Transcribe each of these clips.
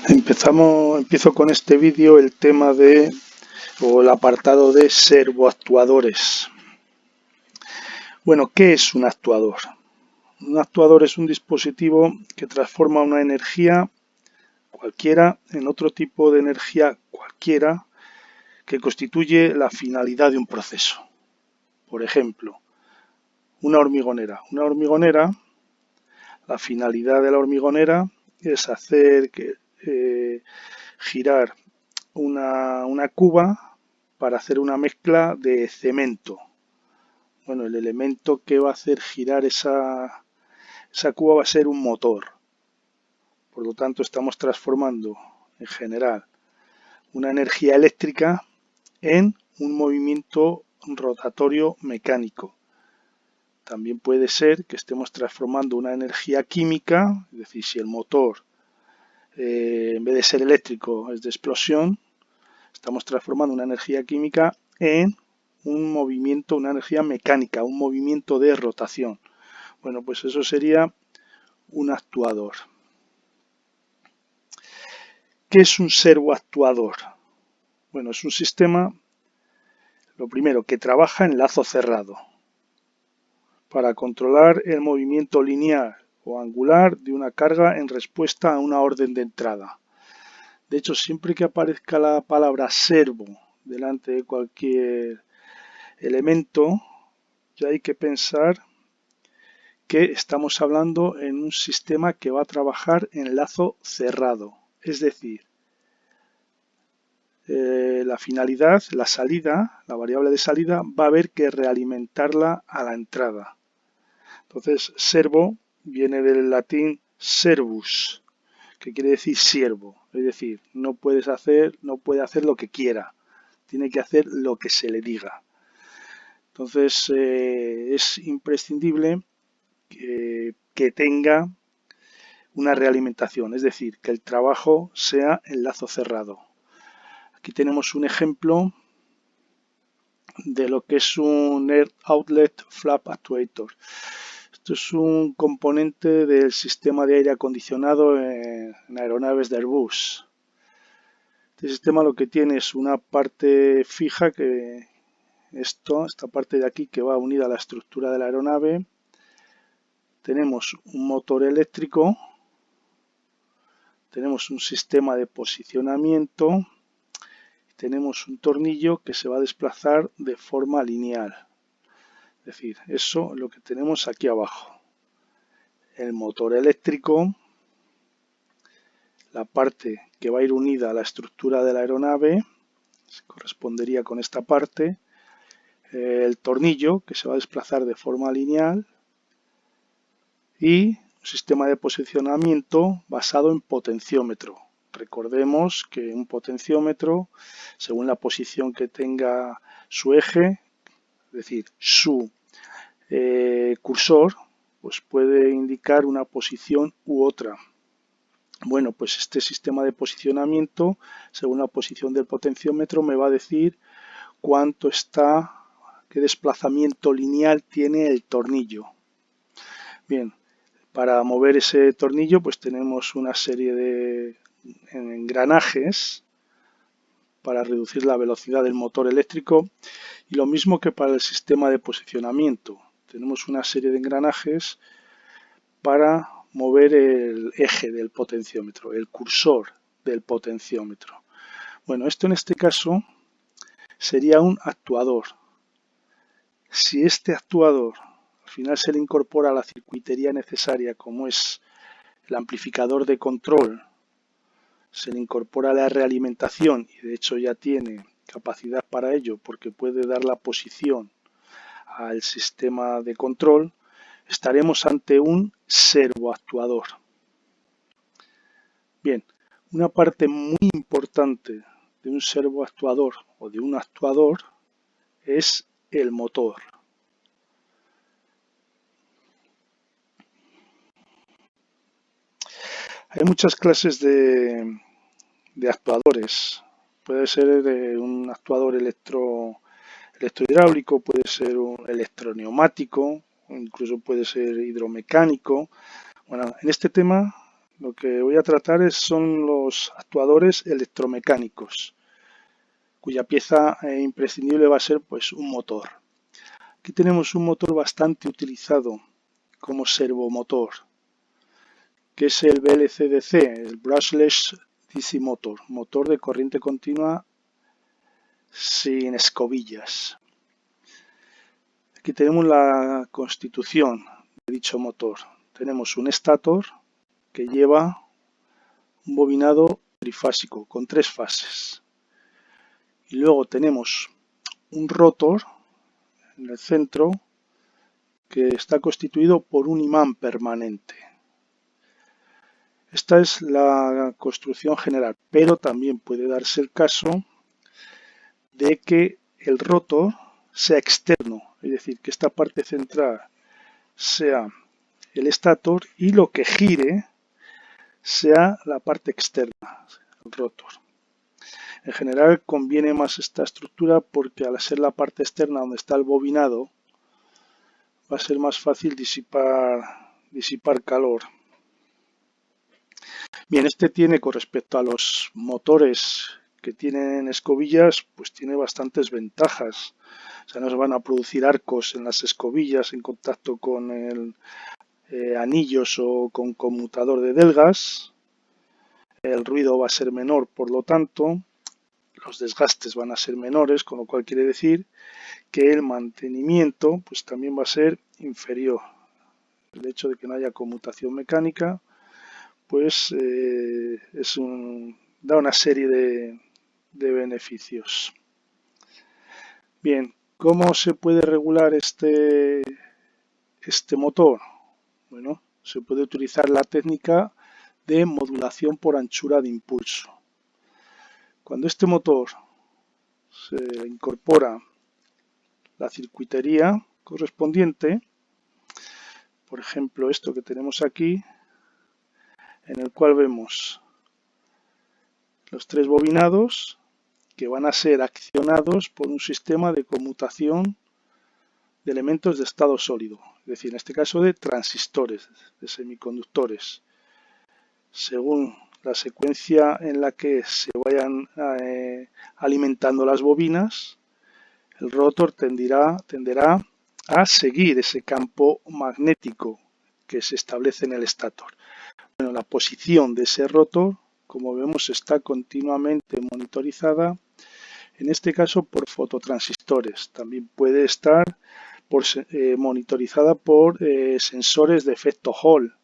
Empiezo con este vídeo el tema o el apartado de servoactuadores. Bueno, ¿qué es un actuador? Un actuador es un dispositivo que transforma una energía cualquiera en otro tipo de energía cualquiera que constituye la finalidad de un proceso. Por ejemplo, una hormigonera. Una hormigonera, la finalidad de la hormigonera es hacer girar una cuba para hacer una mezcla de cemento. Bueno, el elemento que va a hacer girar esa cuba va a ser un motor. Por lo tanto, estamos transformando en general una energía eléctrica en un movimiento rotatorio mecánico. También puede ser que estemos transformando una energía química, es decir, si el motor en vez de ser eléctrico es de explosión, estamos transformando una energía química en un movimiento, una energía mecánica, un movimiento de rotación. Bueno, pues eso sería un actuador. ¿Qué es un servoactuador? Bueno, es un sistema, lo primero, que trabaja en lazo cerrado para controlar el movimiento lineal o angular de una carga en respuesta a una orden de entrada. De hecho, siempre que aparezca la palabra servo delante de cualquier elemento, ya hay que pensar que estamos hablando en un sistema que va a trabajar en lazo cerrado. Es decir, la finalidad, la salida, la variable de salida, va a haber que realimentarla a la entrada. Entonces, servo viene del latín servus, que quiere decir siervo. Es decir, no puede hacer lo que quiera, tiene que hacer lo que se le diga. Entonces, es imprescindible que tenga una realimentación, es decir, que el trabajo sea en lazo cerrado. Aquí tenemos un ejemplo de lo que es un Air Outlet Flap Actuator. Esto es un componente del sistema de aire acondicionado en aeronaves de Airbus. Este sistema lo que tiene es una parte fija esta parte de aquí que va unida a la estructura de la aeronave. Tenemos un motor eléctrico, tenemos un sistema de posicionamiento, tenemos un tornillo que se va a desplazar de forma lineal. Es decir, eso es lo que tenemos aquí abajo. El motor eléctrico, la parte que va a ir unida a la estructura de la aeronave, correspondería con esta parte, el tornillo que se va a desplazar de forma lineal y un sistema de posicionamiento basado en potenciómetro. Recordemos que un potenciómetro, según la posición que tenga su eje, es decir, su cursor, pues puede indicar una posición u otra. Bueno, pues este sistema de posicionamiento, según la posición del potenciómetro, me va a decir cuánto está, qué desplazamiento lineal tiene el tornillo. Bien, para mover ese tornillo pues tenemos una serie de engranajes para reducir la velocidad del motor eléctrico y lo mismo que para el sistema de posicionamiento. Tenemos una serie de engranajes para mover el eje del potenciómetro, el cursor del potenciómetro. Bueno, esto en este caso sería un actuador. Si este actuador al final se le incorpora la circuitería necesaria, como es el amplificador de control, se le incorpora la realimentación y de hecho ya tiene capacidad para ello porque puede dar la posición al sistema de control, estaremos ante un servoactuador. Bien, una parte muy importante de un servoactuador o de un actuador es el motor. Hay muchas clases de actuadores. Puede ser un actuador electrohidráulico, puede ser un electroneumático, o incluso puede ser hidromecánico. Bueno, en este tema Lo que voy a tratar son los actuadores electromecánicos, cuya pieza imprescindible va a ser pues un motor. Aquí tenemos un motor bastante utilizado como servomotor, que es el BLCDC, el Brushless DC Motor, motor de corriente continua sin escobillas. Aquí tenemos la constitución de dicho motor. Tenemos un estator que lleva un bobinado trifásico con 3 fases. Y luego tenemos un rotor en el centro que está constituido por un imán permanente. Esta es la construcción general, pero también puede darse el caso de que el rotor sea externo, es decir, que esta parte central sea el estator y lo que gire sea la parte externa, el rotor. En general conviene más esta estructura porque al ser la parte externa donde está el bobinado va a ser más fácil disipar calor. Bien, este tiene con respecto a los motores que tienen escobillas, pues tiene bastantes ventajas. O sea, no se van a producir arcos en las escobillas en contacto con anillos o con conmutador de delgas. El ruido va a ser menor, por lo tanto, los desgastes van a ser menores, con lo cual quiere decir que el mantenimiento pues también va a ser inferior. El hecho de que no haya conmutación mecánica pues da una serie de beneficios. Bien, ¿cómo se puede regular este motor? Bueno, se puede utilizar la técnica de modulación por anchura de impulso. Cuando este motor se incorpora la circuitería correspondiente, por ejemplo esto que tenemos aquí, en el cual vemos los 3 bobinados que van a ser accionados por un sistema de conmutación de elementos de estado sólido, es decir, en este caso de transistores, de semiconductores. Según la secuencia en la que se vayan alimentando las bobinas, el rotor tenderá a seguir ese campo magnético que se establece en el estator. Bueno, la posición de ese rotor, como vemos, está continuamente monitorizada, en este caso por fototransistores. También puede estar monitorizada por sensores de efecto Hall,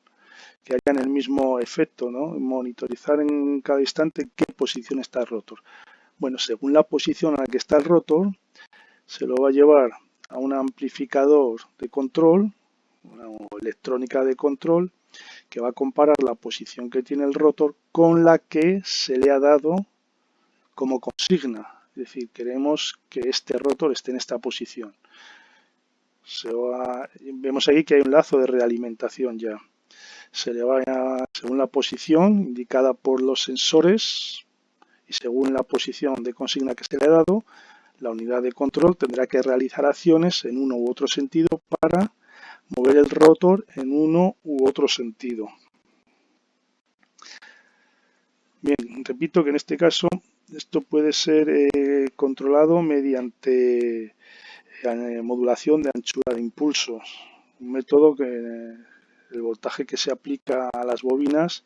que hagan el mismo efecto, ¿no? Monitorizar en cada instante en qué posición está el rotor. Bueno, según la posición en la que está el rotor, se lo va a llevar a un amplificador de control, o electrónica de control, que va a comparar la posición que tiene el rotor con la que se le ha dado como consigna. Es decir, queremos que este rotor esté en esta posición. Vemos aquí que hay un lazo de realimentación ya. Se le va según la posición indicada por los sensores y según la posición de consigna que se le ha dado, la unidad de control tendrá que realizar acciones en uno u otro sentido para mover el rotor en uno u otro sentido. Bien, repito que en este caso esto puede ser controlado mediante modulación de anchura de impulsos, un método que el voltaje que se aplica a las bobinas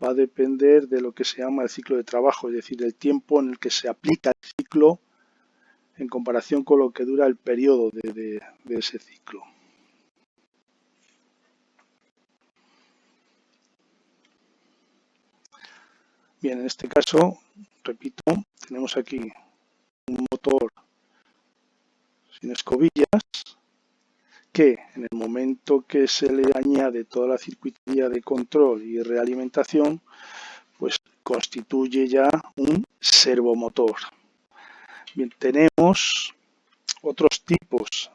va a depender de lo que se llama el ciclo de trabajo, es decir, el tiempo en el que se aplica el ciclo en comparación con lo que dura el periodo de ese ciclo. Bien, en este caso, repito, tenemos aquí un motor sin escobillas que en el momento que se le añade toda la circuitería de control y realimentación, pues constituye ya un servomotor. Bien, tenemos otros tipos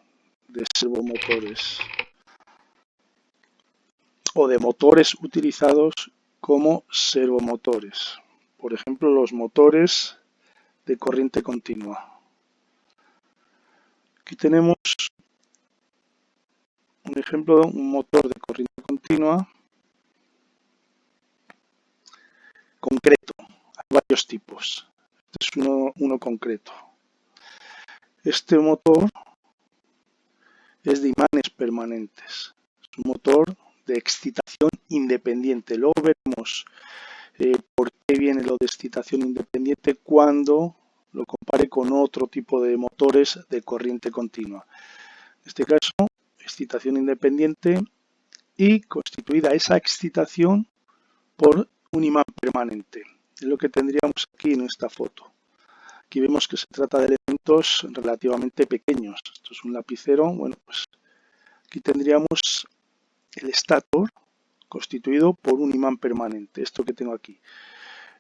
de servomotores o de motores utilizados como servomotores. Por ejemplo, los motores de corriente continua. Aquí tenemos un ejemplo de un motor de corriente continua concreto. Hay varios tipos. Este es uno concreto. Este motor es de imanes permanentes. Es un motor de excitación independiente. Luego veremos por qué viene lo de excitación independiente cuando lo compare con otro tipo de motores de corriente continua. En este caso, excitación independiente y constituida esa excitación por un imán permanente. Es lo que tendríamos aquí en esta foto. Aquí vemos que se trata de elementos relativamente pequeños. Esto es un lapicero. Bueno, pues aquí tendríamos el estator constituido por un imán permanente. Esto que tengo aquí.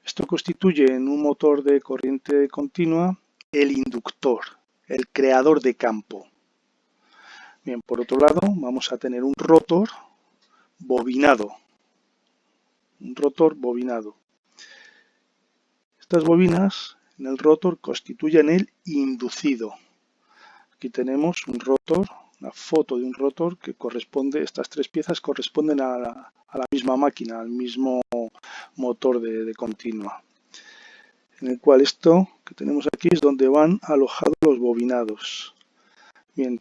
Esto constituye en un motor de corriente continua el inductor, el creador de campo. Bien, por otro lado, vamos a tener un rotor bobinado. Un rotor bobinado. Estas bobinas en el rotor constituyen el inducido. Aquí tenemos un rotor, una foto de un rotor que corresponde, estas tres piezas corresponden a la misma máquina, al mismo motor de continua. En el cual esto que tenemos aquí es donde van alojados los bobinados. Bien,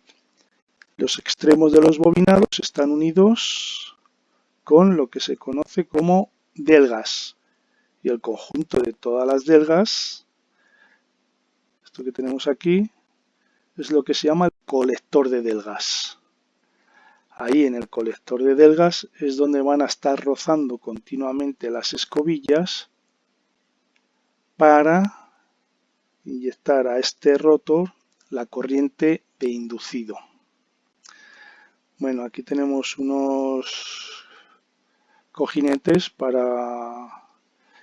los extremos de los bobinados están unidos con lo que se conoce como delgas. Y el conjunto de todas las delgas, esto que tenemos aquí, es lo que se llama el colector de delgas. Ahí en el colector de delgas es donde van a estar rozando continuamente las escobillas para inyectar a este rotor la corriente de inducido. Bueno, aquí tenemos unos cojinetes para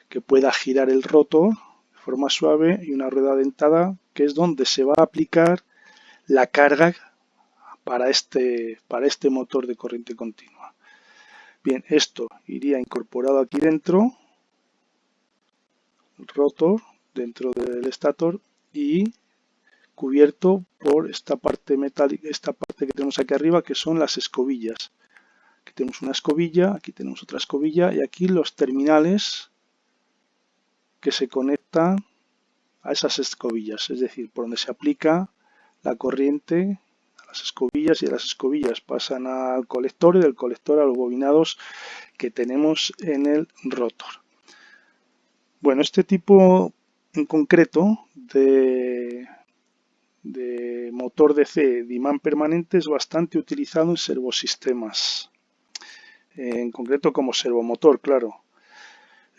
que pueda girar el rotor de forma suave y una rueda dentada que es donde se va a aplicar la carga para este motor de corriente continua. Bien, esto iría incorporado aquí dentro, el rotor dentro del estator y cubierto por esta parte metálica, esta parte que tenemos aquí arriba que son las escobillas. Aquí tenemos una escobilla, aquí tenemos otra escobilla y aquí los terminales que se conectan a esas escobillas, es decir, por donde se aplica la corriente a las escobillas y de las escobillas pasan al colector y del colector a los bobinados que tenemos en el rotor. Bueno, este tipo en concreto de motor DC de imán permanente es bastante utilizado en servosistemas, en concreto como servomotor, claro.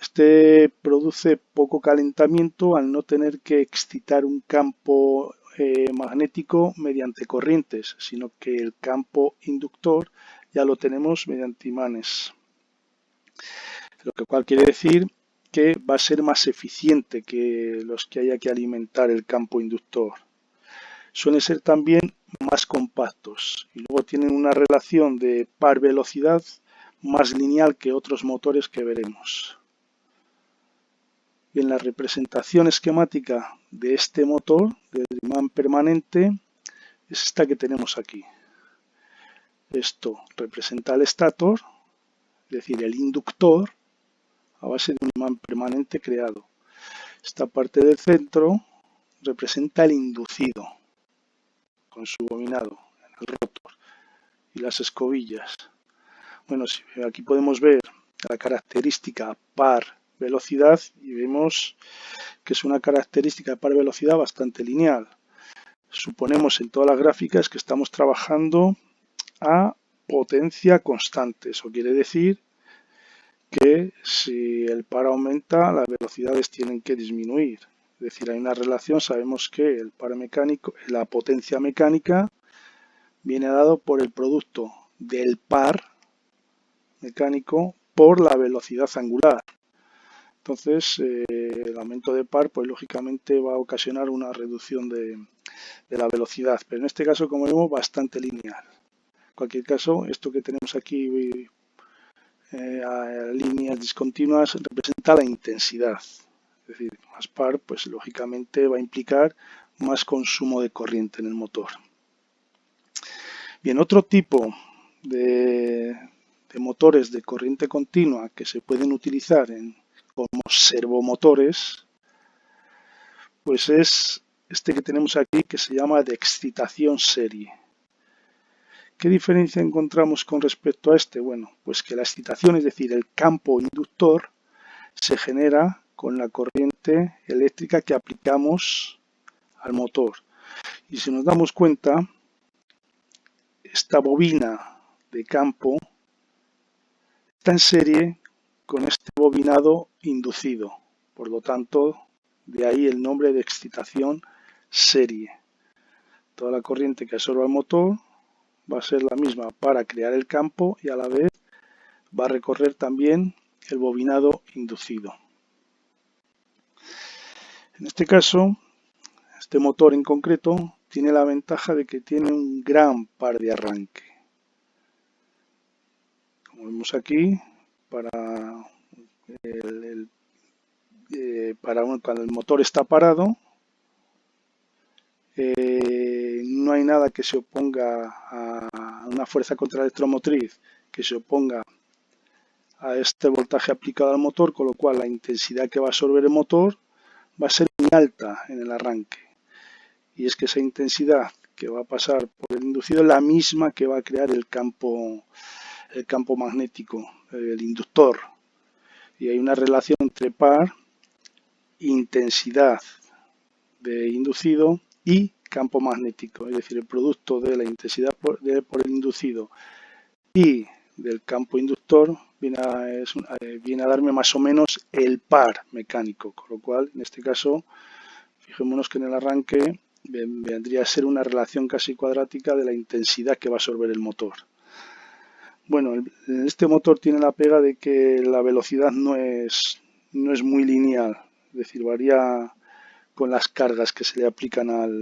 Este produce poco calentamiento al no tener que excitar un campo magnético mediante corrientes, sino que el campo inductor ya lo tenemos mediante imanes. Lo que cual quiere decir que va a ser más eficiente que los que haya que alimentar el campo inductor. Suelen ser también más compactos y luego tienen una relación de par-velocidad más lineal que otros motores que veremos. Y en la representación esquemática de este motor, del imán permanente, es esta que tenemos aquí. Esto representa el estator, es decir, el inductor, a base de un imán permanente creado. Esta parte del centro representa el inducido, con su bobinado, en el rotor, y las escobillas. Bueno, aquí podemos ver la característica par velocidad y vemos que es una característica de par velocidad bastante lineal. Suponemos en todas las gráficas que estamos trabajando a potencia constante. Eso quiere decir que si el par aumenta, las velocidades tienen que disminuir. Es decir, hay una relación, sabemos que el par mecánico, la potencia mecánica viene dado por el producto del par mecánico por la velocidad angular. Entonces, el aumento de par, pues lógicamente va a ocasionar una reducción de la velocidad, pero en este caso, como vemos, bastante lineal. En cualquier caso, esto que tenemos aquí, líneas discontinuas, representa la intensidad. Es decir, más par, pues lógicamente va a implicar más consumo de corriente en el motor. Bien, otro tipo de motores de corriente continua que se pueden utilizar en como servomotores, pues es este que tenemos aquí, que se llama de excitación serie. ¿Qué diferencia encontramos con respecto a este? Bueno, pues que la excitación, es decir, el campo inductor, se genera con la corriente eléctrica que aplicamos al motor. Y si nos damos cuenta, esta bobina de campo está en serie con este bobinado inducido. Por lo tanto, de ahí el nombre de excitación serie. Toda la corriente que absorba el motor va a ser la misma para crear el campo y a la vez va a recorrer también el bobinado inducido. En este caso, este motor en concreto tiene la ventaja de que tiene un gran par de arranque. Como vemos aquí, cuando el motor está parado, no hay nada que se oponga a una fuerza contraelectromotriz que se oponga a este voltaje aplicado al motor, con lo cual la intensidad que va a absorber el motor va a ser muy alta en el arranque. Y es que esa intensidad que va a pasar por el inducido es la misma que va a crear el campo magnético, el inductor. Y hay una relación entre par, intensidad de inducido y campo magnético, es decir, el producto de la intensidad por el inducido y del campo inductor viene a darme más o menos el par mecánico, con lo cual en este caso fijémonos que en el arranque vendría a ser una relación casi cuadrática de la intensidad que va a absorber el motor. Bueno, este motor tiene la pega de que la velocidad no es muy lineal, es decir, varía con las cargas que se le aplican al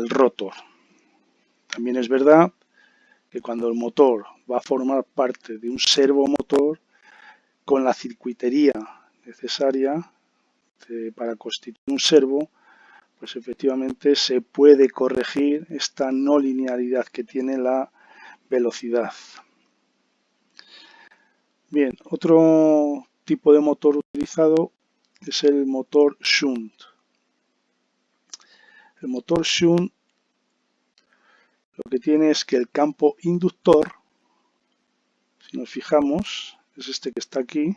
rotor. También es verdad que cuando el motor va a formar parte de un servomotor, con la circuitería necesaria para constituir un servo, pues efectivamente se puede corregir esta no linealidad que tiene la velocidad. Bien, otro tipo de motor utilizado es el motor shunt. El motor shunt lo que tiene es que el campo inductor, si nos fijamos, es este que está aquí,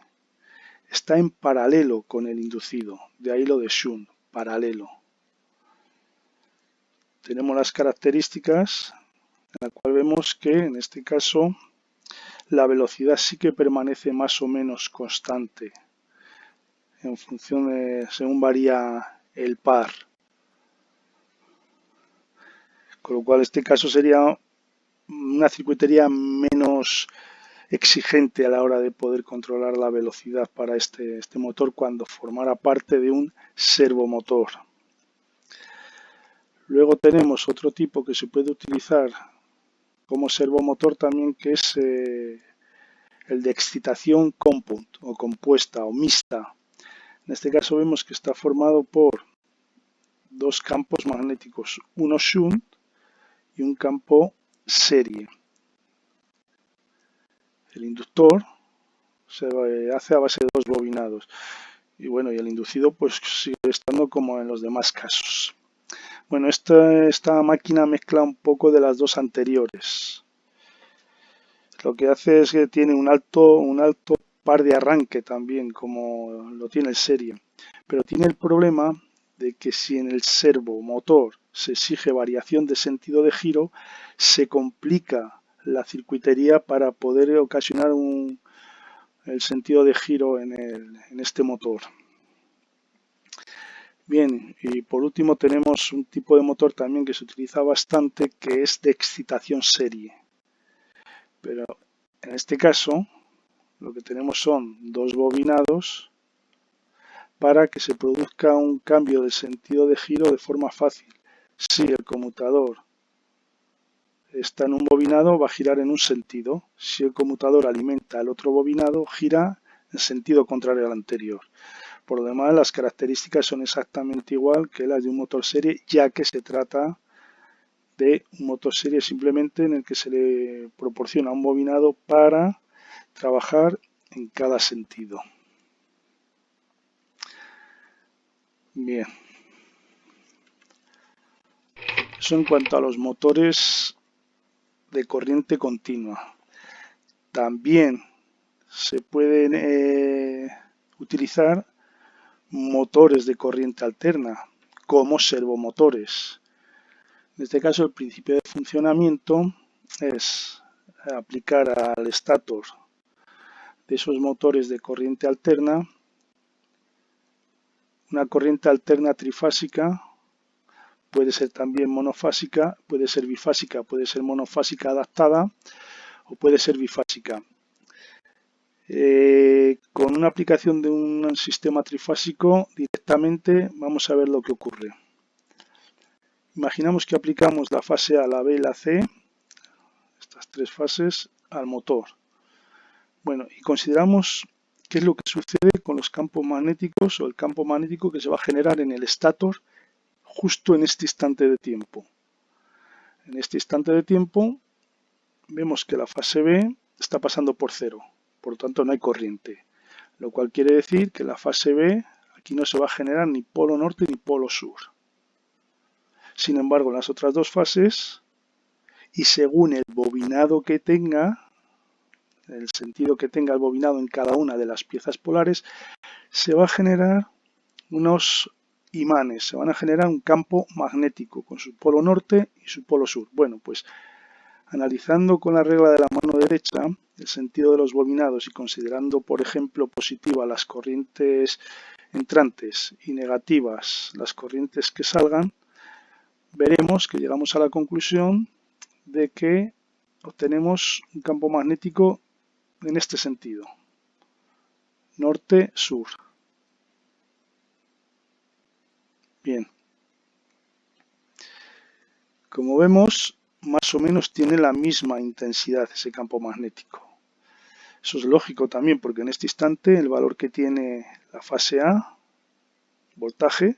está en paralelo con el inducido, de ahí lo de shunt, paralelo. Tenemos las características en la cual vemos que en este caso la velocidad sí que permanece más o menos constante en función de según varía el par. Con lo cual este caso sería una circuitería menos exigente a la hora de poder controlar la velocidad para este motor cuando formara parte de un servomotor. Luego tenemos otro tipo que se puede utilizar como servomotor también, que es el de excitación compound o compuesta o mixta. En este caso vemos que está formado por dos campos magnéticos, uno shunt y un campo serie. El inductor se hace a base de dos bobinados y bueno, y el inducido pues sigue estando como en los demás casos. Bueno, esta máquina mezcla un poco de las dos anteriores. Lo que hace es que tiene un alto par de arranque también, como lo tiene el serie, pero tiene el problema de que si en el servomotor se exige variación de sentido de giro, se complica la circuitería para poder ocasionar el sentido de giro en este motor. Bien, y por último tenemos un tipo de motor también que se utiliza bastante, que es de excitación serie. Pero en este caso lo que tenemos son dos bobinados para que se produzca un cambio de sentido de giro de forma fácil. Si el conmutador está en un bobinado, va a girar en un sentido. Si el conmutador alimenta el otro bobinado, gira en sentido contrario al anterior. Por lo demás, las características son exactamente igual que las de un motor serie, ya que se trata de un motor serie simplemente en el que se le proporciona un bobinado para trabajar en cada sentido. Bien. Eso en cuanto a los motores de corriente continua. También se pueden utilizar motores de corriente alterna como servomotores. En este caso, el principio de funcionamiento es aplicar al estator de esos motores de corriente alterna una corriente alterna trifásica, puede ser también monofásica, puede ser bifásica, puede ser monofásica adaptada o puede ser bifásica. Con una aplicación de un sistema trifásico directamente vamos a ver lo que ocurre. Imaginamos que aplicamos la fase A, la B y la C, estas tres fases, al motor. Bueno, y consideramos qué es lo que sucede con los campos magnéticos o el campo magnético que se va a generar en el estator justo en este instante de tiempo. En este instante de tiempo vemos que la fase B está pasando por cero, por lo tanto no hay corriente, lo cual quiere decir que la fase B aquí no se va a generar ni polo norte ni polo sur. Sin embargo, en las otras dos fases, y según el bobinado que tenga, el sentido que tenga el bobinado en cada una de las piezas polares, se va a generar unos imanes, se van a generar un campo magnético con su polo norte y su polo sur. Bueno, pues analizando con la regla de la mano derecha el sentido de los bobinados y considerando, por ejemplo, positiva las corrientes entrantes y negativas las corrientes que salgan, veremos que llegamos a la conclusión de que obtenemos un campo magnético en este sentido, norte-sur. Bien, como vemos, más o menos tiene la misma intensidad ese campo magnético. Eso es lógico también porque en este instante el valor que tiene la fase A, voltaje,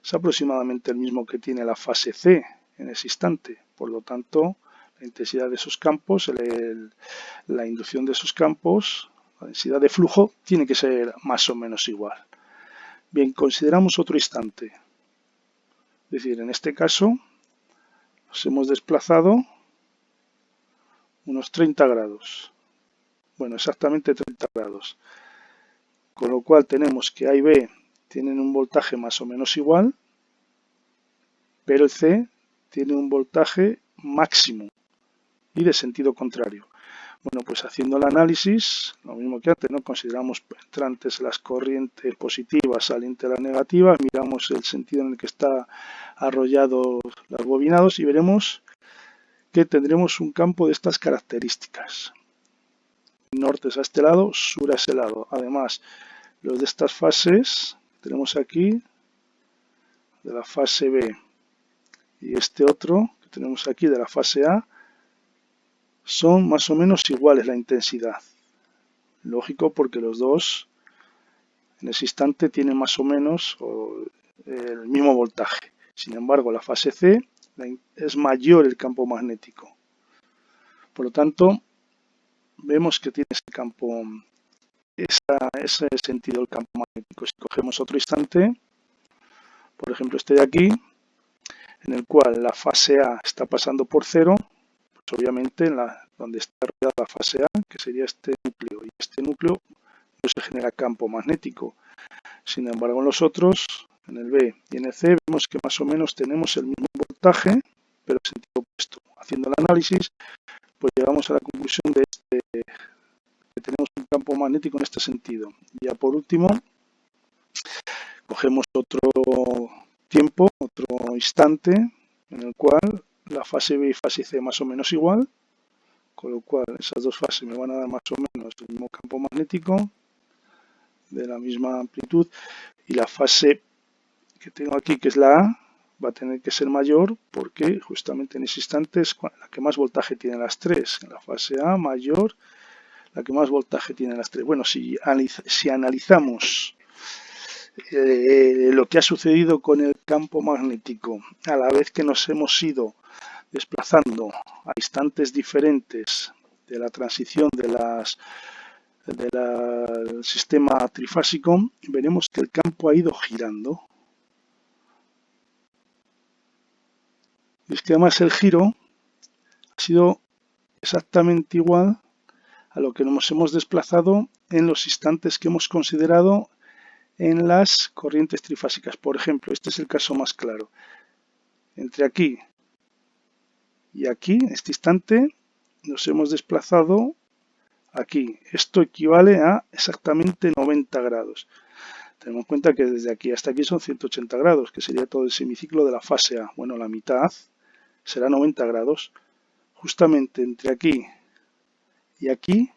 es aproximadamente el mismo que tiene la fase C en ese instante. Por lo tanto, la intensidad de esos campos, la inducción de esos campos, la densidad de flujo, tiene que ser más o menos igual. Bien, consideramos otro instante. Es decir, en este caso, nos hemos desplazado unos 30 grados. Bueno, exactamente 30 grados. Con lo cual tenemos que A y B tienen un voltaje más o menos igual, pero el C tiene un voltaje máximo y de sentido contrario. Bueno, pues haciendo el análisis, lo mismo que antes, ¿no? Consideramos entrantes las corrientes positivas, salientes las negativas, miramos el sentido en el que está arrollado los bobinados y veremos que tendremos un campo de estas características. Norte es a este lado, sur a este lado. Además, los de estas fases tenemos aquí, de la fase B y este otro que tenemos aquí de la fase A, son más o menos iguales la intensidad. Lógico, porque los dos en ese instante tienen más o menos el mismo voltaje. Sin embargo, la fase C es mayor el campo magnético. Por lo tanto, vemos que tiene ese campo, ese sentido el campo magnético. Si cogemos otro instante, por ejemplo este de aquí, en el cual la fase A está pasando por cero, pues obviamente donde está rodeada la fase A, que sería este núcleo, y este núcleo no se genera campo magnético. Sin embargo, en los otros, en el B y en el C, vemos que más o menos tenemos el mismo voltaje, pero en sentido opuesto. Haciendo el análisis, pues llegamos a la conclusión de que tenemos un campo magnético en este sentido. Ya por último, cogemos otro tiempo, otro instante, en el cual la fase B y fase C más o menos igual, con lo cual esas dos fases me van a dar más o menos el mismo campo magnético, de la misma amplitud, y la fase que tengo aquí, que es la A, va a tener que ser mayor porque justamente en ese instante es la que más voltaje tiene las tres. En la fase A mayor, la que más voltaje tiene las tres. Bueno, si analizamos lo que ha sucedido con el campo magnético a la vez que nos hemos ido desplazando a instantes diferentes de la transición de las del sistema trifásico, veremos que el campo ha ido girando. Y es que además el giro ha sido exactamente igual a lo que nos hemos desplazado en los instantes que hemos considerado en las corrientes trifásicas. Por ejemplo, este es el caso más claro. Entre aquí y aquí, en este instante, nos hemos desplazado aquí. Esto equivale a exactamente 90 grados. Tenemos en cuenta que desde aquí hasta aquí son 180 grados, que sería todo el semiciclo de la fase A. Bueno, la mitad será 90 grados. Justamente entre aquí y aquí,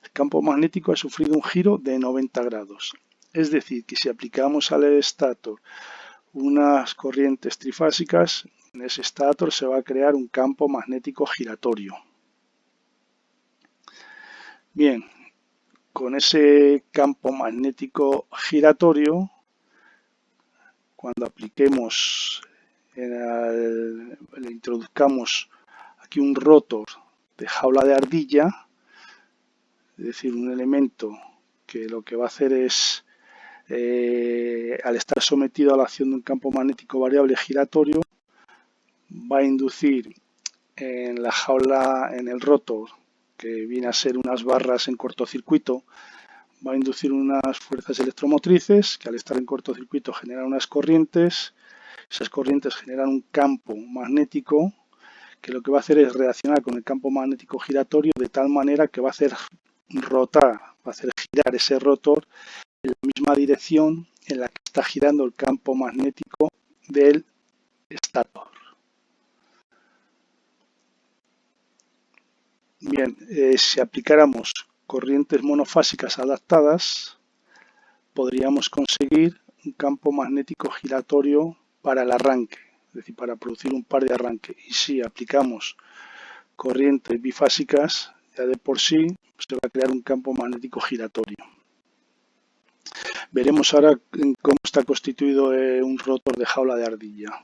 el campo magnético ha sufrido un giro de 90 grados. Es decir, que si aplicamos al estátor unas corrientes trifásicas, en ese estátor se va a crear un campo magnético giratorio. Bien, con ese campo magnético giratorio, cuando apliquemos, le introduzcamos aquí un rotor de jaula de ardilla, es decir, un elemento que lo que va a hacer es, al estar sometido a la acción de un campo magnético variable giratorio, va a inducir en la jaula, en el rotor, que viene a ser unas barras en cortocircuito, va a inducir unas fuerzas electromotrices que al estar en cortocircuito generan unas corrientes. Esas corrientes generan un campo magnético que lo que va a hacer es reaccionar con el campo magnético giratorio de tal manera que va a hacer rotar, va a hacer girar ese rotor en la misma dirección en la que está girando el campo magnético del estátor. Bien, si aplicáramos corrientes monofásicas adaptadas, podríamos conseguir un campo magnético giratorio para el arranque, es decir, para producir un par de arranque. Y si aplicamos corrientes bifásicas, ya de por sí se va a crear un campo magnético giratorio. Veremos ahora cómo está constituido un rotor de jaula de ardilla.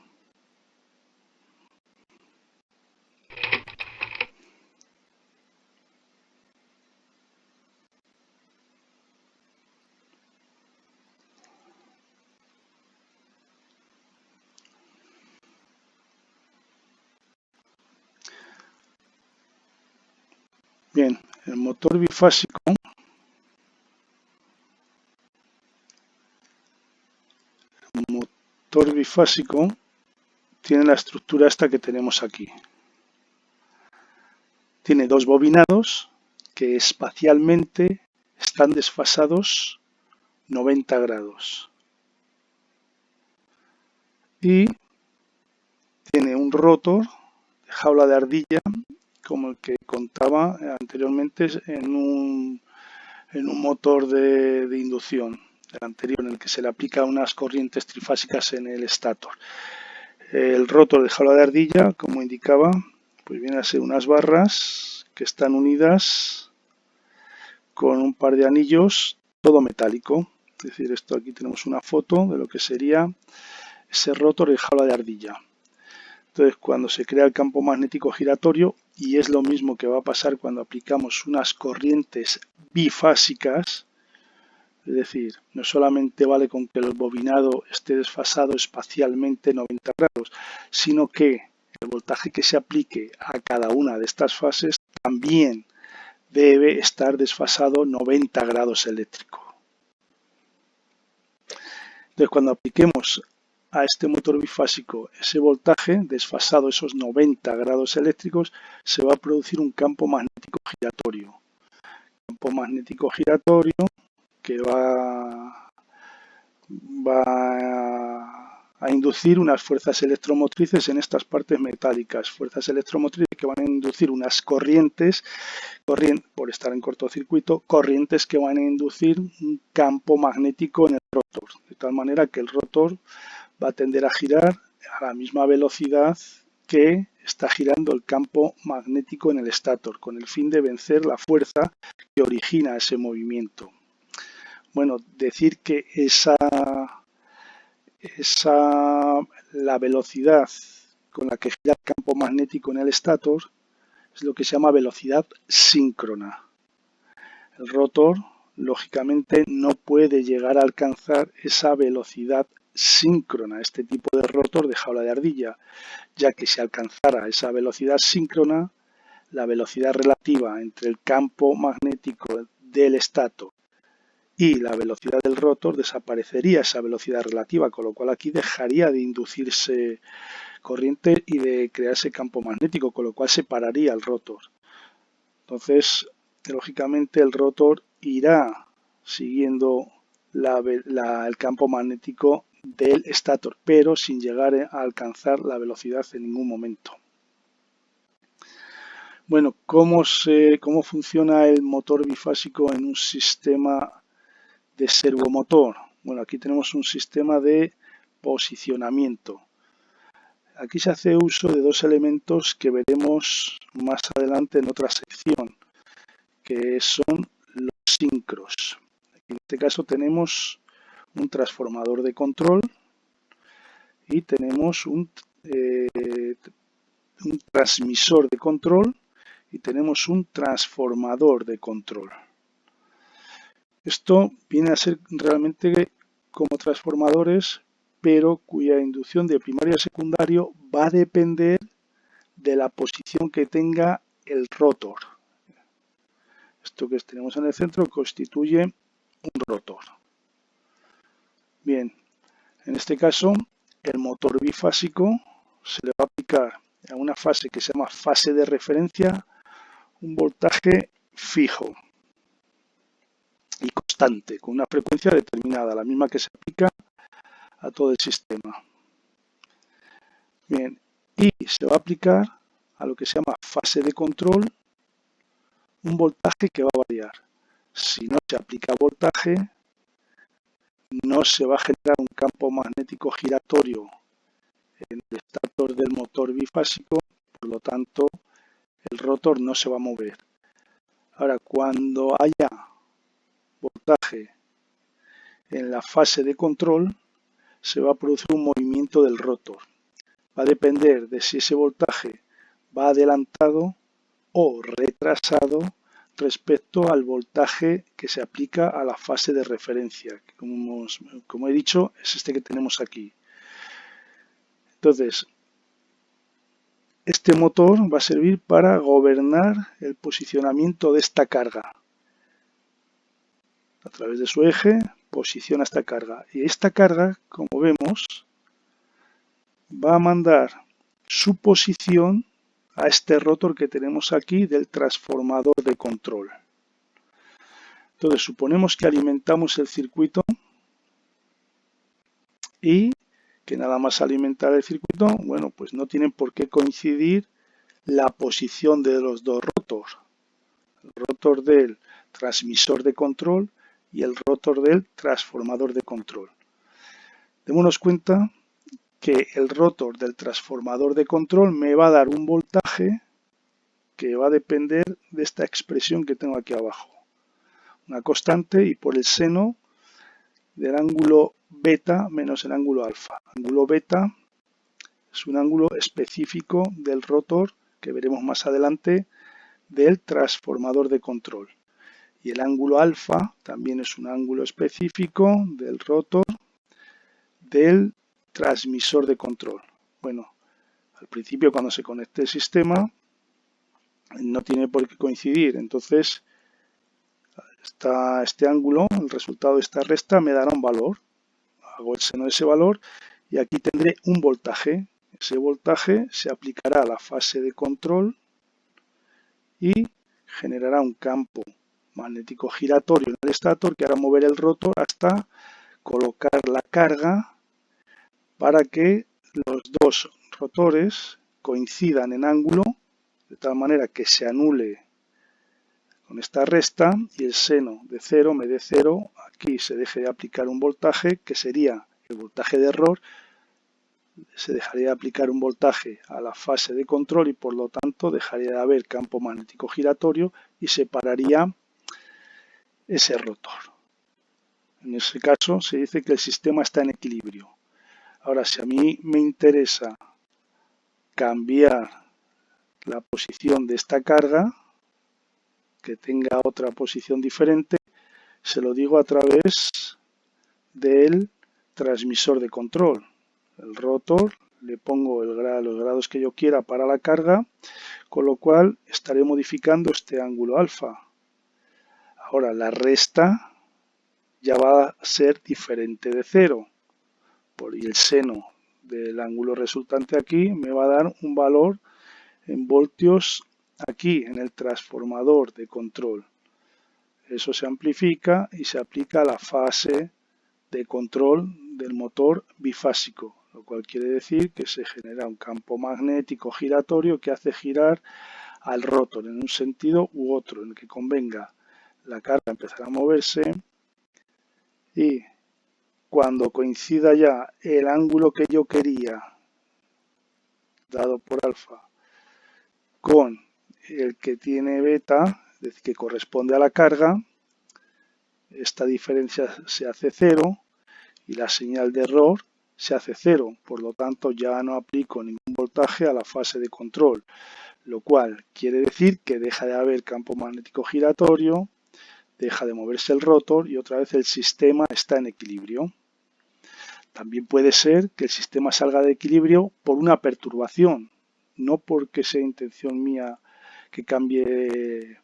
Bien, el motor bifásico tiene la estructura esta que tenemos aquí. Tiene dos bobinados que espacialmente están desfasados 90 grados. Y tiene un rotor de jaula de ardilla como el que contaba anteriormente en un motor de inducción, el anterior, en el que se le aplica unas corrientes trifásicas en el estátor. El rotor de jaula de ardilla, como indicaba, pues viene a ser unas barras que están unidas con un par de anillos, todo metálico. Es decir, esto aquí tenemos una foto de lo que sería ese rotor de jaula de ardilla. Entonces, cuando se crea el campo magnético giratorio, y es lo mismo que va a pasar cuando aplicamos unas corrientes bifásicas, es decir, no solamente vale con que el bobinado esté desfasado espacialmente 90 grados, sino que el voltaje que se aplique a cada una de estas fases también debe estar desfasado 90 grados eléctricos. Entonces, cuando apliquemos a este motor bifásico ese voltaje desfasado esos 90 grados eléctricos, se va a producir un campo magnético giratorio. Campo magnético giratorio que va a inducir unas fuerzas electromotrices en estas partes metálicas, fuerzas electromotrices que van a inducir unas corrientes, por estar en cortocircuito, corrientes que van a inducir un campo magnético en el rotor, de tal manera que el rotor va a tender a girar a la misma velocidad que está girando el campo magnético en el estátor, con el fin de vencer la fuerza que origina ese movimiento. Bueno, decir que la velocidad con la que gira el campo magnético en el estátor es lo que se llama velocidad síncrona. El rotor, lógicamente, no puede llegar a alcanzar esa velocidad síncrona, este tipo de rotor de jaula de ardilla, ya que si alcanzara esa velocidad síncrona, la velocidad relativa entre el campo magnético del estator y la velocidad del rotor desaparecería esa velocidad relativa, con lo cual aquí dejaría de inducirse corriente y de crearse campo magnético, con lo cual se pararía el rotor. Entonces, lógicamente el rotor irá siguiendo el campo magnético del estator, pero sin llegar a alcanzar la velocidad en ningún momento. Bueno, ¿cómo funciona el motor bifásico en un sistema de servomotor? Bueno, aquí tenemos un sistema de posicionamiento. Aquí se hace uso de dos elementos que veremos más adelante en otra sección, que son los sincros. En este caso tenemos un transformador de control y tenemos un transmisor de control y tenemos un transformador de control. Esto viene a ser realmente como transformadores, pero cuya inducción de primario a secundario va a depender de la posición que tenga el rotor. Esto que tenemos en el centro constituye un rotor. Bien, en este caso el motor bifásico se le va a aplicar a una fase que se llama fase de referencia un voltaje fijo y constante, con una frecuencia determinada, la misma que se aplica a todo el sistema. Bien, y se va a aplicar a lo que se llama fase de control un voltaje que va a variar. Si no se aplica voltaje, no se va a generar un campo magnético giratorio en el estator del motor bifásico, por lo tanto el rotor no se va a mover. Ahora, cuando haya voltaje en la fase de control, se va a producir un movimiento del rotor. Va a depender de si ese voltaje va adelantado o retrasado respecto al voltaje que se aplica a la fase de referencia, que como he dicho es este que tenemos aquí. Entonces, este motor va a servir para gobernar el posicionamiento de esta carga. A través de su eje posiciona esta carga y esta carga, como vemos, va a mandar su posición a este rotor que tenemos aquí del transformador de control. Entonces suponemos que alimentamos el circuito y que nada más alimentar el circuito, bueno, pues no tienen por qué coincidir la posición de los dos rotors. El rotor del transmisor de control y el rotor del transformador de control. Démonos cuenta que el rotor del transformador de control me va a dar un voltaje que va a depender de esta expresión que tengo aquí abajo. Una constante y por el seno del ángulo beta menos el ángulo alfa. Ángulo beta es un ángulo específico del rotor que veremos más adelante del transformador de control. Y el ángulo alfa también es un ángulo específico del rotor del transmisor de control. Bueno, al principio cuando se conecte el sistema no tiene por qué coincidir, entonces este ángulo, el resultado de esta resta me dará un valor. Hago el seno de ese valor y aquí tendré un voltaje. Ese voltaje se aplicará a la fase de control y generará un campo magnético giratorio en el estator que hará mover el rotor hasta colocar la carga para que los dos rotores coincidan en ángulo de tal manera que se anule con esta resta y el seno de 0 me dé 0. Aquí se deje de aplicar un voltaje que sería el voltaje de error. Se dejaría de aplicar un voltaje a la fase de control y por lo tanto dejaría de haber campo magnético giratorio y se pararía ese rotor. En ese caso se dice que el sistema está en equilibrio. Ahora, si a mí me interesa cambiar la posición de esta carga, que tenga otra posición diferente, se lo digo a través del transmisor de control. El rotor, le pongo los grados que yo quiera para la carga, con lo cual estaré modificando este ángulo alfa. Ahora la resta ya va a ser diferente de 0, y el seno del ángulo resultante aquí me va a dar un valor en voltios aquí en el transformador de control. Eso se amplifica y se aplica a la fase de control del motor bifásico, lo cual quiere decir que se genera un campo magnético giratorio que hace girar al rotor en un sentido u otro, en el que convenga la carga empezar a moverse, y cuando coincida ya el ángulo que yo quería, dado por alfa, con el que tiene beta, es decir, que corresponde a la carga, esta diferencia se hace 0 y la señal de error se hace 0. Por lo tanto, ya no aplico ningún voltaje a la fase de control, lo cual quiere decir que deja de haber campo magnético giratorio, deja de moverse el rotor y otra vez el sistema está en equilibrio. También puede ser que el sistema salga de equilibrio por una perturbación, no porque sea intención mía que cambie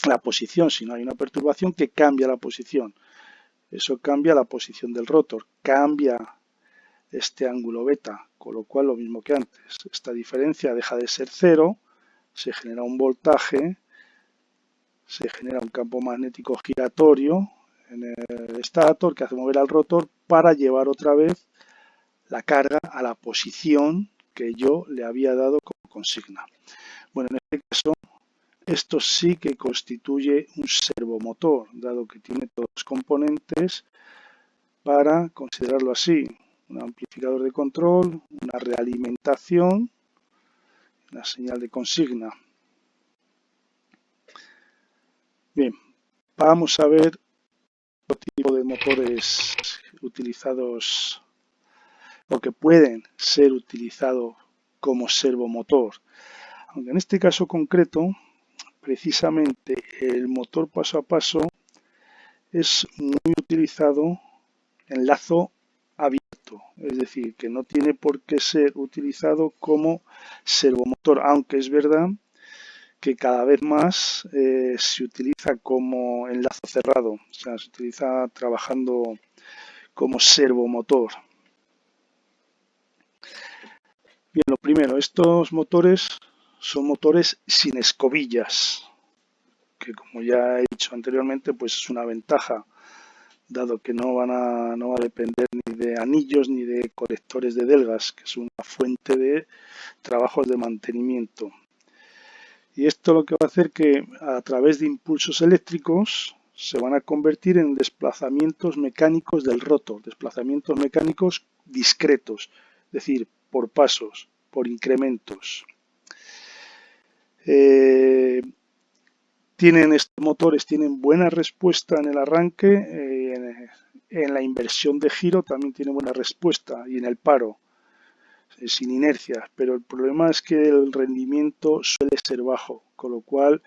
la posición, sino hay una perturbación que cambia la posición. Eso cambia la posición del rotor, cambia este ángulo beta, con lo cual lo mismo que antes. Esta diferencia deja de ser 0, se genera un voltaje, se genera un campo magnético giratorio en el estator que hace mover al rotor para llevar otra vez la carga a la posición que yo le había dado como consigna. Bueno, en este caso, esto sí que constituye un servomotor, dado que tiene todos los componentes para considerarlo así: un amplificador de control, una realimentación, una señal de consigna. Bien, vamos a ver otro tipo de motores utilizados o que pueden ser utilizados como servomotor. Aunque en este caso concreto, precisamente el motor paso a paso es muy utilizado en lazo abierto, es decir, que no tiene por qué ser utilizado como servomotor, aunque es verdad que cada vez más se utiliza como enlazo cerrado, o sea, se utiliza trabajando como servomotor. Bien, lo primero, estos motores son motores sin escobillas, que como ya he dicho anteriormente, pues es una ventaja, dado que no va a depender ni de anillos ni de colectores de delgas, que es una fuente de trabajos de mantenimiento. Y esto lo que va a hacer que a través de impulsos eléctricos se van a convertir en desplazamientos mecánicos del rotor, desplazamientos mecánicos discretos, es decir, por pasos, por incrementos. Estos motores tienen buena respuesta en el arranque, en la inversión de giro también tiene buena respuesta y en el paro, sin inercia, pero el problema es que el rendimiento suele ser bajo, con lo cual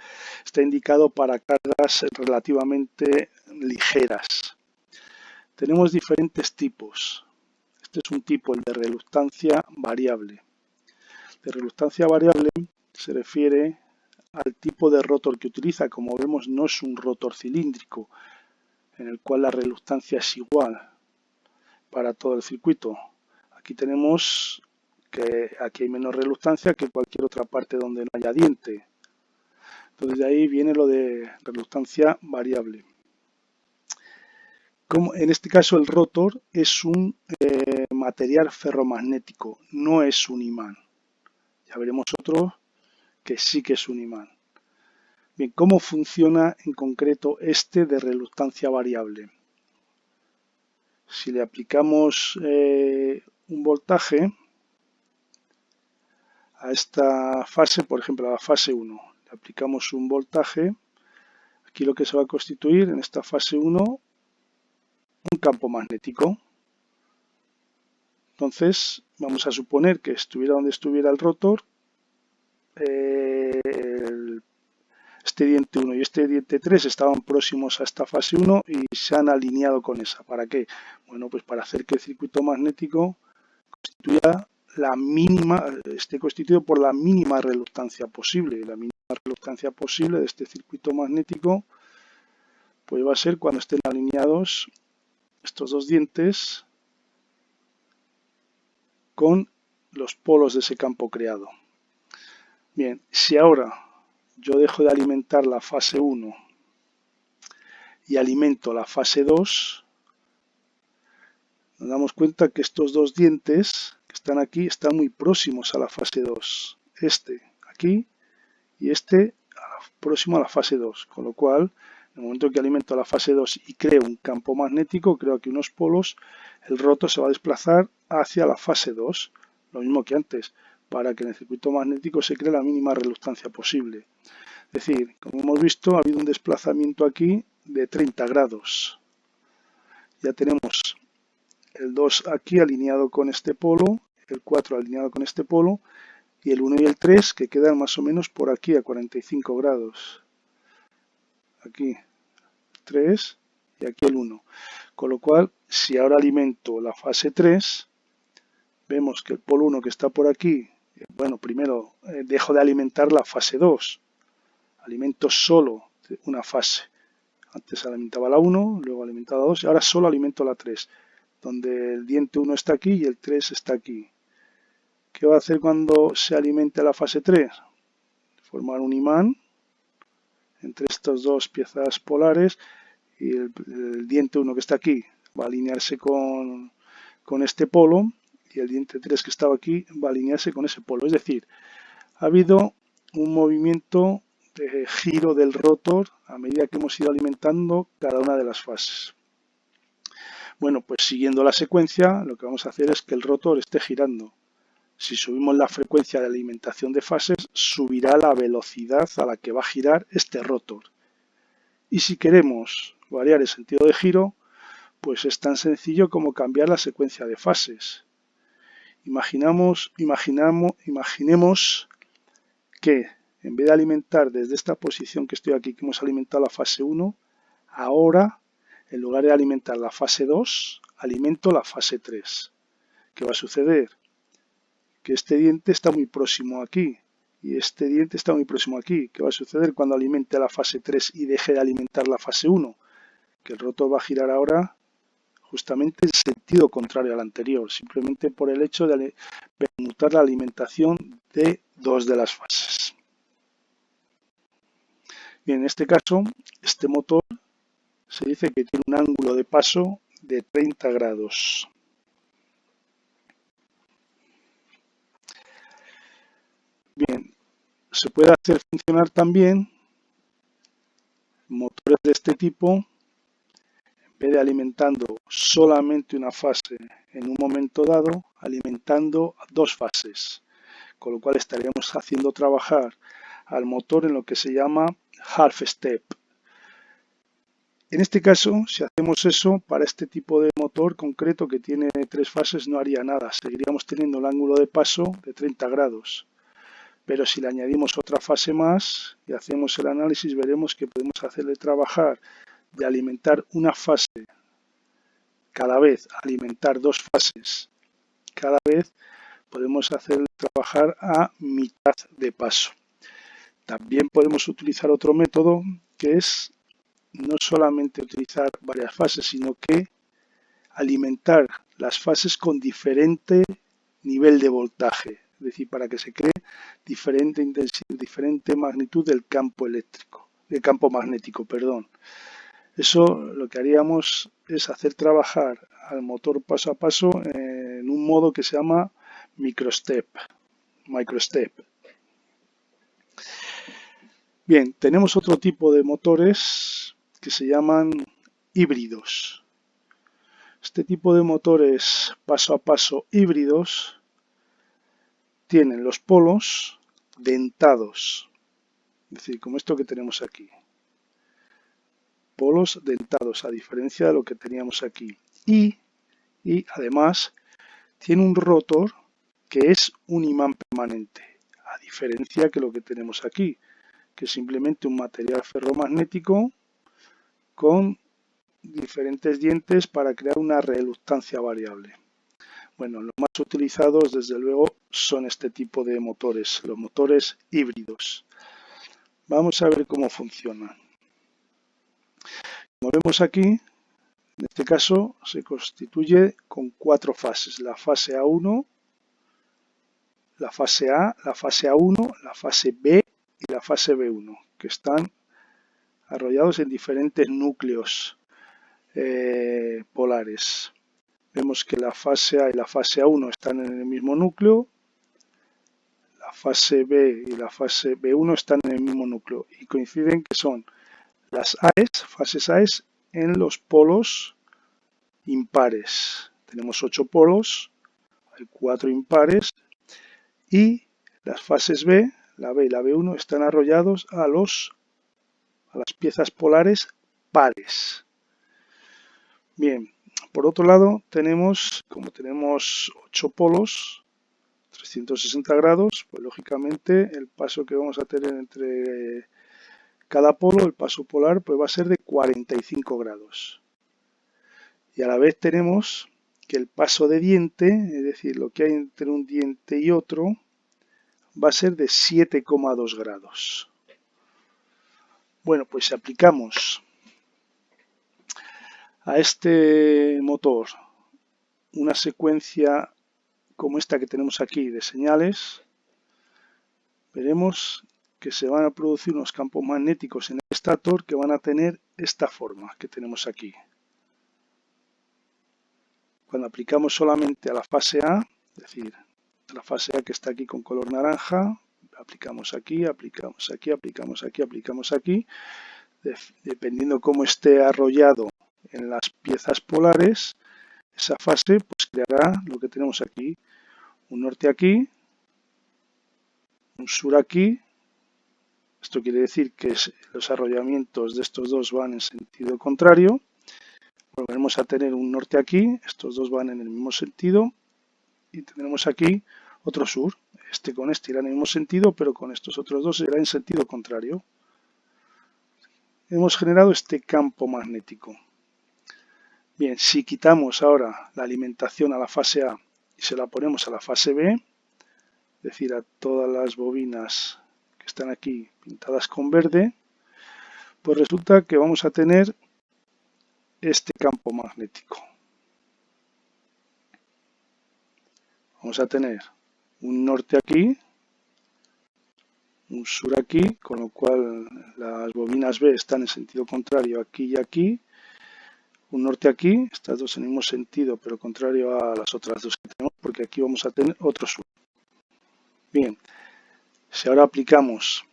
está indicado para cargas relativamente ligeras. Tenemos diferentes tipos. Este es un tipo, el de reluctancia variable. De reluctancia variable se refiere al tipo de rotor que utiliza. Como vemos, no es un rotor cilíndrico en el cual la reluctancia es igual para todo el circuito. Aquí tenemos que aquí hay menos reluctancia que en cualquier otra parte donde no haya diente. Entonces de ahí viene lo de reluctancia variable. Como en este caso el rotor es un material ferromagnético, no es un imán. Ya veremos otro que sí que es un imán. Bien, ¿cómo funciona en concreto este de reluctancia variable? Si le aplicamos un voltaje a esta fase, por ejemplo a la fase 1, le aplicamos un voltaje, aquí lo que se va a constituir en esta fase 1, un campo magnético. Entonces vamos a suponer que estuviera donde estuviera el rotor, este diente 1 y este diente 3 estaban próximos a esta fase 1 y se han alineado con esa. ¿Para qué? Bueno, pues para hacer que el circuito magnético constituya la mínima, esté constituido por la mínima reluctancia posible. La mínima reluctancia posible de este circuito magnético pues va a ser cuando estén alineados estos dos dientes con los polos de ese campo creado. Bien, si ahora yo dejo de alimentar la fase 1 y alimento la fase 2, nos damos cuenta que estos dos dientes que están aquí están muy próximos a la fase 2. Este aquí y este próximo a la fase 2, con lo cual en el momento que alimento la fase 2 y creo un campo magnético, creo aquí unos polos, el rotor se va a desplazar hacia la fase 2, lo mismo que antes, para que en el circuito magnético se cree la mínima reluctancia posible. Es decir, como hemos visto, ha habido un desplazamiento aquí de 30 grados. Ya tenemos el 2 aquí alineado con este polo, el 4 alineado con este polo, y el 1 y el 3 que quedan más o menos por aquí a 45 grados. Aquí 3 y aquí el 1. Con lo cual, si ahora alimento la fase 3, vemos que el polo 1 que está por aquí, bueno, primero dejo de alimentar la fase 2. Alimento solo una fase. Antes alimentaba la 1, luego alimentaba la 2 y ahora solo alimento la 3, donde el diente 1 está aquí y el 3 está aquí. ¿Qué va a hacer cuando se alimente la fase 3? Formar un imán entre estas dos piezas polares y el diente 1 que está aquí va a alinearse con este polo y el diente 3 que estaba aquí va a alinearse con ese polo. Es decir, ha habido un movimiento de giro del rotor a medida que hemos ido alimentando cada una de las fases. Bueno, pues siguiendo la secuencia, lo que vamos a hacer es que el rotor esté girando. Si subimos la frecuencia de alimentación de fases, subirá la velocidad a la que va a girar este rotor. Y si queremos variar el sentido de giro, pues es tan sencillo como cambiar la secuencia de fases. Imaginemos que en vez de alimentar desde esta posición que estoy aquí, que hemos alimentado la fase 1, ahora, en lugar de alimentar la fase 2, alimento la fase 3. ¿Qué va a suceder? Que este diente está muy próximo aquí y este diente está muy próximo aquí. ¿Qué va a suceder cuando alimente la fase 3 y deje de alimentar la fase 1? Que el rotor va a girar ahora justamente en sentido contrario al anterior, simplemente por el hecho de permutar la alimentación de dos de las fases. Bien, en este caso, este motor se dice que tiene un ángulo de paso de 30 grados. Bien, se puede hacer funcionar también motores de este tipo, en vez de alimentando solamente una fase en un momento dado, alimentando dos fases, con lo cual estaríamos haciendo trabajar al motor en lo que se llama half step. En este caso, si hacemos eso, para este tipo de motor concreto que tiene tres fases no haría nada, seguiríamos teniendo el ángulo de paso de 30 grados. Pero si le añadimos otra fase más y hacemos el análisis, veremos que podemos hacerle trabajar de alimentar una fase cada vez, alimentar dos fases cada vez, podemos hacerle trabajar a mitad de paso. También podemos utilizar otro método que es no solamente utilizar varias fases, sino que alimentar las fases con diferente nivel de voltaje, es decir, para que se cree diferente intensidad, diferente magnitud del campo eléctrico, del campo magnético, perdón. Eso lo que haríamos es hacer trabajar al motor paso a paso en un modo que se llama microstep. Bien, tenemos otro tipo de motores que se llaman híbridos. Este tipo de motores paso a paso híbridos tienen los polos dentados, es decir, como esto que tenemos aquí. Polos dentados, a diferencia de lo que teníamos aquí. Y además tiene un rotor que es un imán permanente, a diferencia que lo que tenemos aquí, que es simplemente un material ferromagnético con diferentes dientes para crear una reluctancia variable. Bueno, los más utilizados desde luego son este tipo de motores, los motores híbridos. Vamos a ver cómo funcionan. Como vemos aquí, en este caso se constituye con 4 fases: la fase A1, la fase A, la fase A1, la fase B y la fase B1, que están arrollados en diferentes núcleos polares. Vemos que la fase A y la fase A1 están en el mismo núcleo, la fase B y la fase B1 están en el mismo núcleo y coinciden que son las fases AES en los polos impares. Tenemos 8 polos, hay 4 impares y las fases B, la B y la B1 están arrollados a las piezas polares pares. Bien, por otro lado como tenemos 8 polos, 360 grados, pues lógicamente el paso que vamos a tener entre cada polo, el paso polar, pues va a ser de 45 grados. Y a la vez tenemos que el paso de diente, es decir, lo que hay entre un diente y otro, va a ser de 7,2 grados. Bueno, pues si aplicamos a este motor una secuencia como esta que tenemos aquí de señales, veremos que se van a producir unos campos magnéticos en el estator que van a tener esta forma que tenemos aquí. Cuando aplicamos solamente a la fase A, es decir, la fase A que está aquí con color naranja, aplicamos aquí, aplicamos aquí, aplicamos aquí, aplicamos aquí, dependiendo cómo esté arrollado en las piezas polares, esa fase pues creará lo que tenemos aquí: un norte aquí, un sur aquí. Esto quiere decir que los arrollamientos de estos dos van en sentido contrario. Volveremos a tener un norte aquí, estos dos van en el mismo sentido y tendremos aquí otro sur. Este con este irá en el mismo sentido, pero con estos otros dos irá en sentido contrario. Hemos generado este campo magnético. Bien, si quitamos ahora la alimentación a la fase A y se la ponemos a la fase B, es decir, a todas las bobinas que están aquí pintadas con verde, pues resulta que vamos a tener este campo magnético. Vamos a tener un norte aquí, un sur aquí, con lo cual las bobinas B están en sentido contrario aquí y aquí. Un norte aquí, estas dos en el mismo sentido, pero contrario a las otras dos que tenemos, porque aquí vamos a tener otro sur. Bien, si ahora aplicamos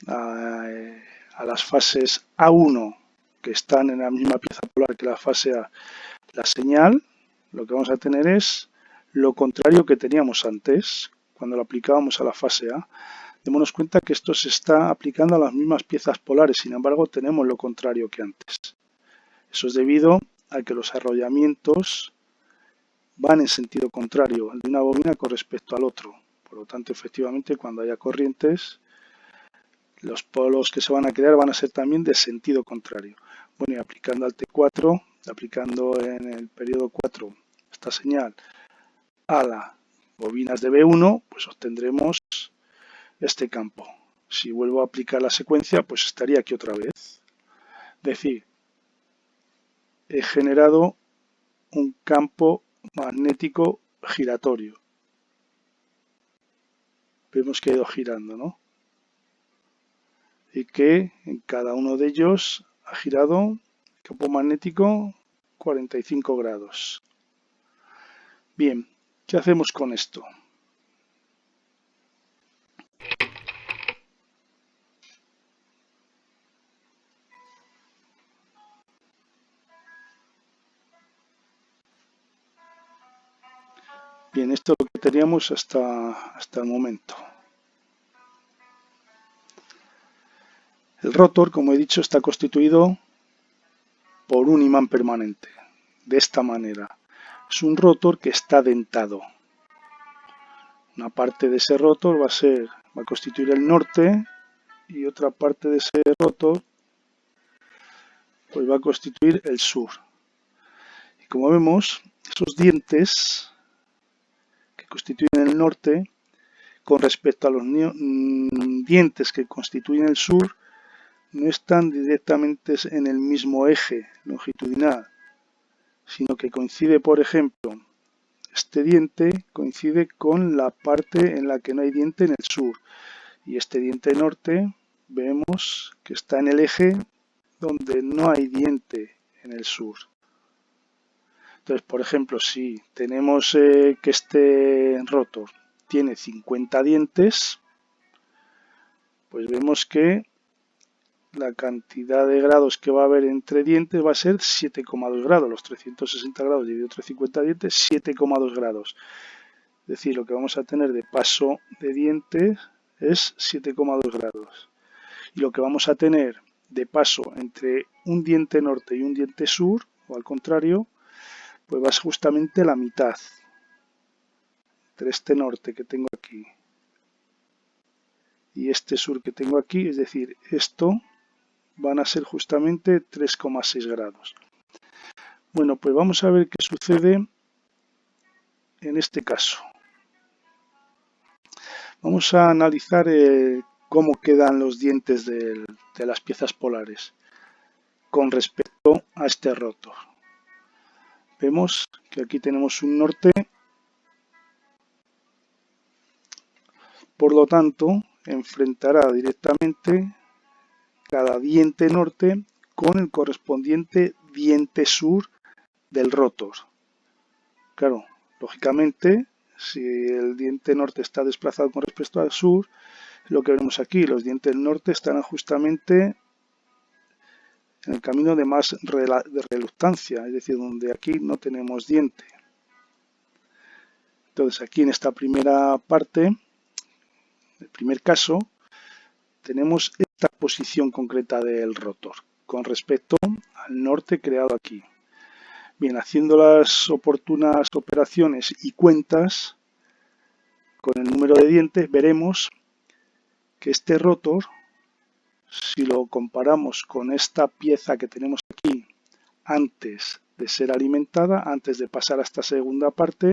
a las fases A1, que están en la misma pieza polar que la fase A, la señal, lo que vamos a tener es lo contrario que teníamos antes, cuando lo aplicábamos a la fase A. Démonos cuenta que esto se está aplicando a las mismas piezas polares, sin embargo tenemos lo contrario que antes. Eso es debido a que los arrollamientos van en sentido contrario de una bobina con respecto al otro. Por lo tanto, efectivamente, cuando haya corrientes, los polos que se van a crear van a ser también de sentido contrario. Bueno, y aplicando al T4, aplicando en el periodo 4 esta señal a las bobinas de B1, pues obtendremos este campo. Si vuelvo a aplicar la secuencia, pues estaría aquí otra vez. Es decir, he generado un campo magnético giratorio. Vemos que ha ido girando, ¿no? Y que en cada uno de ellos ha girado el campo magnético 45 grados. Bien, ¿qué hacemos con esto? Bien, esto es lo que teníamos hasta el momento. El rotor, como he dicho, está constituido por un imán permanente, de esta manera. Es un rotor que está dentado. Una parte de ese rotor va a constituir el norte y otra parte de ese rotor pues va a constituir el sur. Y como vemos, esos dientes que constituyen el norte, con respecto a los dientes que constituyen el sur, no están directamente en el mismo eje longitudinal, sino que coincide, por ejemplo, este diente coincide con la parte en la que no hay diente en el sur, y este diente norte vemos que está en el eje donde no hay diente en el sur. Entonces, por ejemplo, si tenemos que este rotor tiene 50 dientes, pues vemos que la cantidad de grados que va a haber entre dientes va a ser 7,2 grados. Los 360 grados dividido entre 50 dientes, 7,2 grados. Es decir, lo que vamos a tener de paso de dientes es 7,2 grados. Y lo que vamos a tener de paso entre un diente norte y un diente sur, o al contrario, pues va a ser justamente la mitad. Entre este norte que tengo aquí y este sur que tengo aquí, es decir, esto van a ser justamente 3,6 grados. Bueno, pues vamos a ver qué sucede en este caso. Vamos a analizar cómo quedan los dientes de las piezas polares con respecto a este rotor. Vemos que aquí tenemos un norte, por lo tanto, enfrentará directamente cada diente norte con el correspondiente diente sur del rotor. Claro, lógicamente, si el diente norte está desplazado con respecto al sur, lo que vemos aquí, los dientes norte están justamente en el camino de más reluctancia, es decir, donde aquí no tenemos diente. Entonces aquí en esta primera parte, el primer caso, tenemos esta posición concreta del rotor con respecto al norte creado aquí. Bien, haciendo las oportunas operaciones y cuentas con el número de dientes, veremos que este rotor, si lo comparamos con esta pieza que tenemos aquí antes de ser alimentada, antes de pasar a esta segunda parte,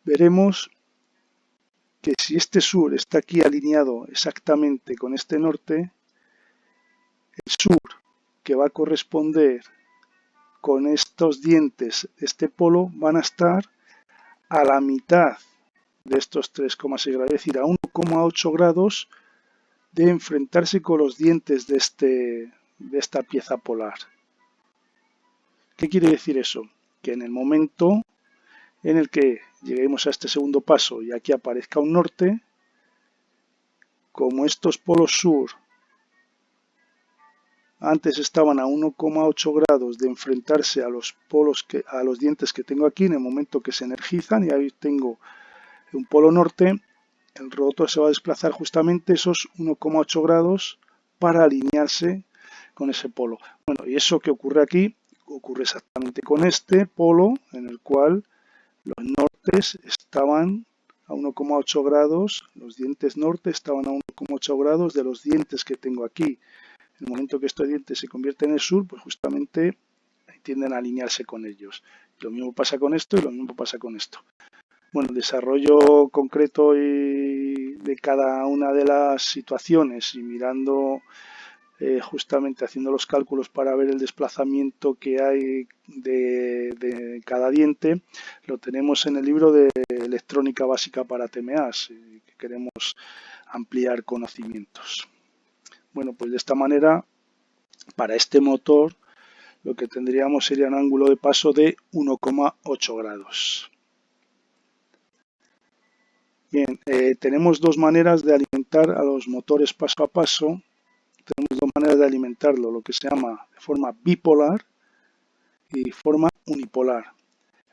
veremos que si este sur está aquí alineado exactamente con este norte, el sur que va a corresponder con estos dientes, este polo, van a estar a la mitad de estos 3,6 grados, es decir, a 1,8 grados de enfrentarse con los dientes de esta pieza polar. ¿Qué quiere decir eso? Que en el momento en el que lleguemos a este segundo paso y aquí aparezca un norte, como estos polos sur antes estaban a 1,8 grados de enfrentarse a los a los dientes que tengo aquí, en el momento que se energizan, y ahí tengo un polo norte, el rotor se va a desplazar justamente esos 1,8 grados para alinearse con ese polo. Bueno, y eso que ocurre aquí, ocurre exactamente con este polo, en el cual los nortes estaban a 1,8 grados, los dientes norte estaban a 1,8 grados de los dientes que tengo aquí. En el momento que estos dientes se convierten en el sur, pues justamente tienden a alinearse con ellos. Lo mismo pasa con esto y lo mismo pasa con esto. Bueno, el desarrollo concreto de cada una de las situaciones y mirando justamente haciendo los cálculos para ver el desplazamiento que hay de cada diente, lo tenemos en el libro de Electrónica Básica para TMAs, que queremos ampliar conocimientos. Bueno, pues de esta manera, para este motor, lo que tendríamos sería un ángulo de paso de 1,8 grados. Bien, tenemos dos maneras de alimentar a los motores paso a paso. Tenemos dos maneras de alimentarlo, lo que se llama de forma bipolar y forma unipolar.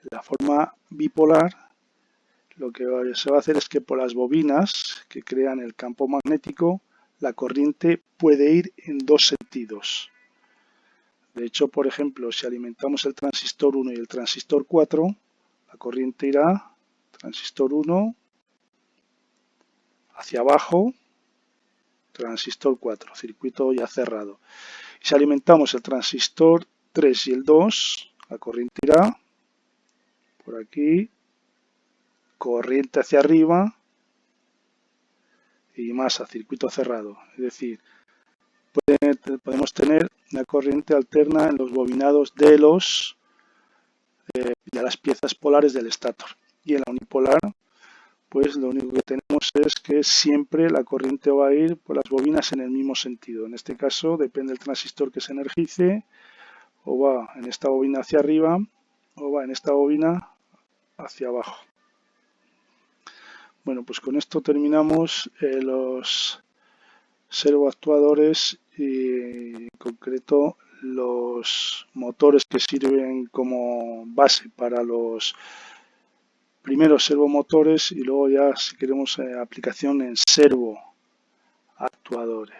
La forma bipolar, lo que se va a hacer es que por las bobinas que crean el campo magnético, la corriente puede ir en dos sentidos. De hecho, por ejemplo, si alimentamos el transistor 1 y el transistor 4, la corriente irá transistor 1 hacia abajo transistor 4, circuito ya cerrado. Y si alimentamos el transistor 3 y el 2, la corriente irá por aquí, corriente hacia arriba y más a circuito cerrado. Es decir, podemos tener una corriente alterna en los bobinados de las piezas polares del estator. Y en la unipolar, pues lo único que tenemos es que siempre la corriente va a ir por las bobinas en el mismo sentido. En este caso depende del transistor que se energice, o va en esta bobina hacia arriba o va en esta bobina hacia abajo. Bueno, pues con esto terminamos los servoactuadores y en concreto los motores que sirven como base para los primeros servomotores y luego ya si queremos aplicación en servoactuadores.